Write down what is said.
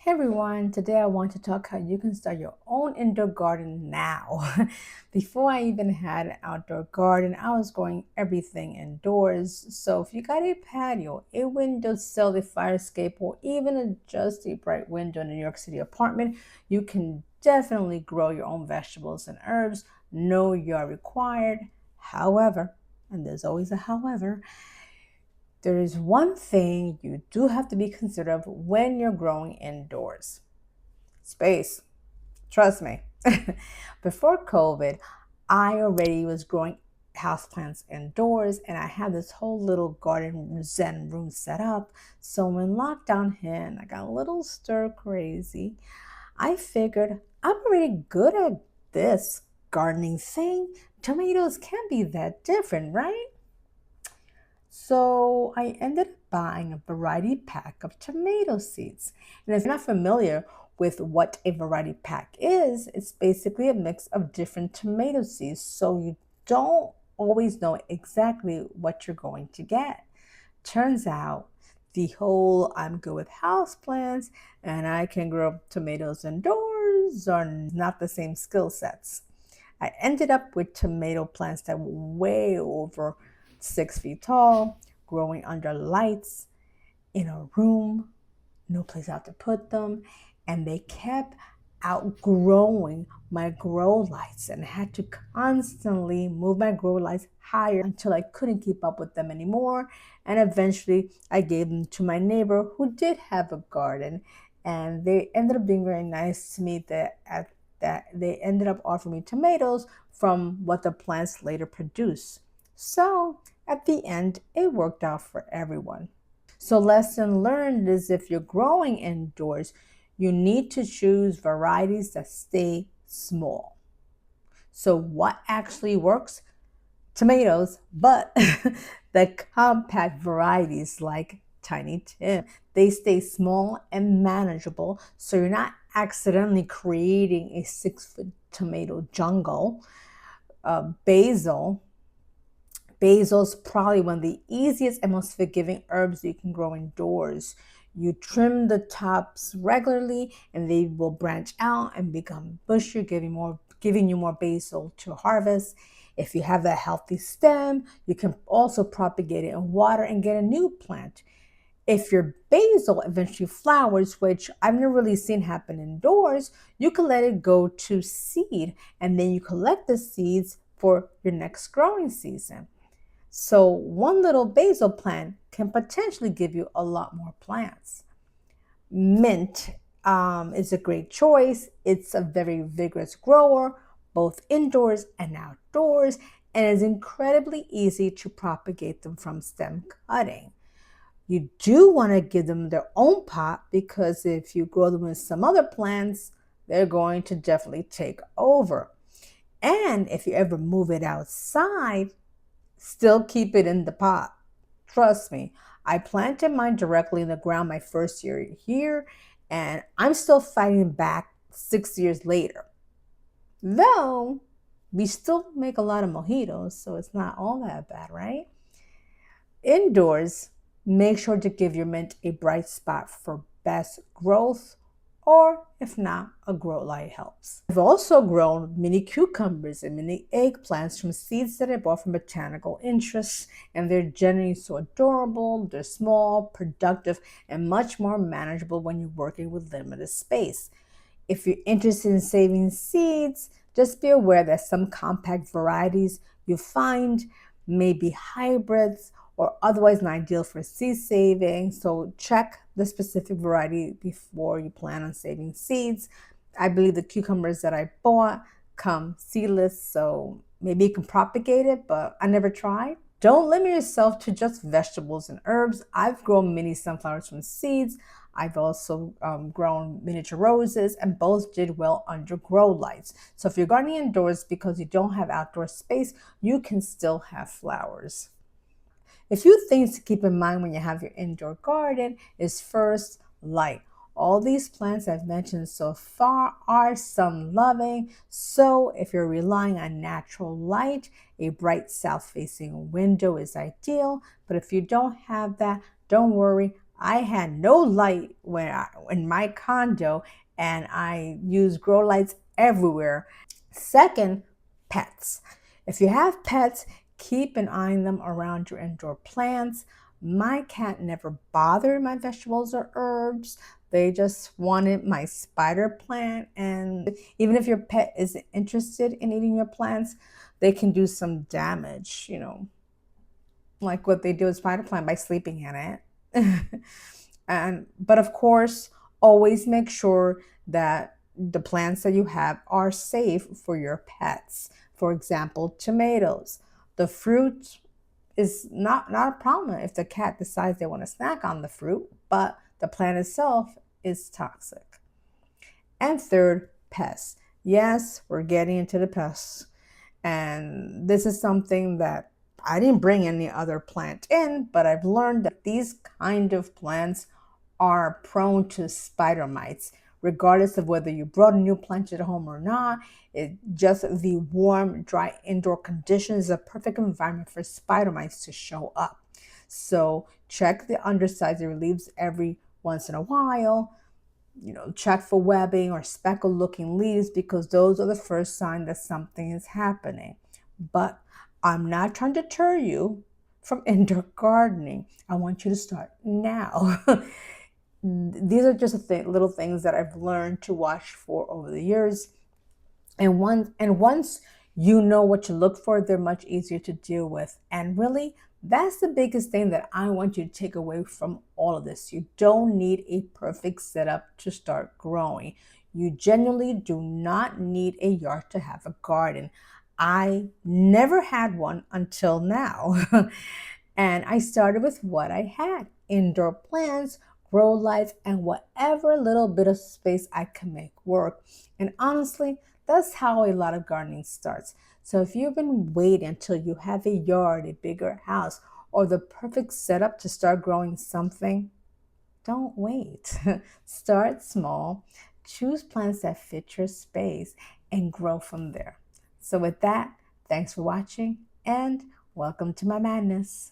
Hey everyone, today I want to talk how you can start your own indoor garden now. Before I even had an outdoor garden, I was growing everything indoors. So if you got a patio, a windowsill, a fire escape, or even just a bright window in a New York City apartment, you can definitely grow your own vegetables and herbs. No yard required. However, and there's always a however, there is one thing you do have to be considerate of when you're growing indoors: space. Trust me. Before COVID, I already was growing houseplants indoors and I had this whole little garden zen room set up. So when lockdown hit and I got a little stir crazy, I figured I'm already good at this gardening thing. Tomatoes can't be that different, right? So I ended up buying a variety pack of tomato seeds. And if you're not familiar with what a variety pack is, it's basically a mix of different tomato seeds. So you don't always know exactly what you're going to get. Turns out the whole I'm good with houseplants and I can grow tomatoes indoors are not the same skill sets. I ended up with tomato plants that were way over 6 feet tall, growing under lights in a room, no place out to put them, and they kept outgrowing my grow lights and I had to constantly move my grow lights higher until I couldn't keep up with them anymore. And eventually I gave them to my neighbor who did have a garden, and they ended up being very nice to me that they ended up offering me tomatoes from what the plants later produced. So at the end, it worked out for everyone. So lesson learned is if you're growing indoors, you need to choose varieties that stay small. So what actually works? Tomatoes, but the compact varieties like Tiny Tim, they stay small and manageable, so you're not accidentally creating a 6 foot tomato jungle. Basil, Basil's probably one of the easiest and most forgiving herbs you can grow indoors. You trim the tops regularly and they will branch out and become bushy, giving you more basil to harvest. If you have that healthy stem, you can also propagate it in water and get a new plant. If your basil eventually flowers, which I've never really seen happen indoors, you can let it go to seed and then you collect the seeds for your next growing season. So one little basil plant can potentially give you a lot more plants. Mint is a great choice. It's a very vigorous grower, both indoors and outdoors, and is incredibly easy to propagate them from stem cutting. You do want to give them their own pot because if you grow them with some other plants, they're going to definitely take over. And if you ever move it outside, still keep it in the pot. Trust me, I planted mine directly in the ground my first year here, and I'm still fighting back 6 years later. Though we still make a lot of mojitos, so it's not all that bad, right? Indoors, make sure to give your mint a bright spot for best growth, or if not, a grow light helps. I've also grown mini cucumbers and mini eggplants from seeds that I bought from botanical interests, and they're generally so adorable. They're small, productive, and much more manageable when you're working with limited space. If you're interested in saving seeds, just be aware that some compact varieties you find may be hybrids or otherwise not ideal for seed saving. So check the specific variety before you plan on saving seeds. I believe the cucumbers that I bought come seedless, so maybe you can propagate it, but I never tried. Don't limit yourself to just vegetables and herbs. I've grown mini sunflowers from seeds. I've also grown miniature roses, and both did well under grow lights. So if you're gardening indoors because you don't have outdoor space, you can still have flowers. A few things to keep in mind when you have your indoor garden is first, light. All these plants I've mentioned so far are sun loving, so if you're relying on natural light, a bright south facing window is ideal. But if you don't have that, don't worry. I had no light in my condo, and I use grow lights everywhere. Second, pets. If you have pets, keep an eye on them around your indoor plants. My cat never bothered my vegetables or herbs. They just wanted my spider plant. And even if your pet is interested in eating your plants, they can do some damage, like what they do with spider plant by sleeping in it. But of course, always make sure that the plants that you have are safe for your pets. For example, tomatoes. The fruit is not a problem if the cat decides they want to snack on the fruit, but the plant itself is toxic. And third, pests. Yes, we're getting into the pests. And this is something that I didn't bring any other plant in, but I've learned that these kind of plants are prone to spider mites, regardless of whether you brought a new plant to the home or not. Just the warm, dry indoor conditions is a perfect environment for spider mites to show up. So check the undersides of your leaves every once in a while. Check for webbing or speckled looking leaves, because those are the first sign that something is happening. But I'm not trying to deter you from indoor gardening. I want you to start now. These are just little things that I've learned to watch for over the years. And once you know what you look for, they're much easier to deal with. And really, that's the biggest thing that I want you to take away from all of this. You don't need a perfect setup to start growing. You genuinely do not need a yard to have a garden. I never had one until now. And I started with what I had: indoor plants, grow lights, and whatever little bit of space I can make work. And honestly, that's how a lot of gardening starts. So if you've been waiting until you have a yard, a bigger house, or the perfect setup to start growing something, don't wait. Start small, choose plants that fit your space, and grow from there. So with that, thanks for watching and welcome to my madness.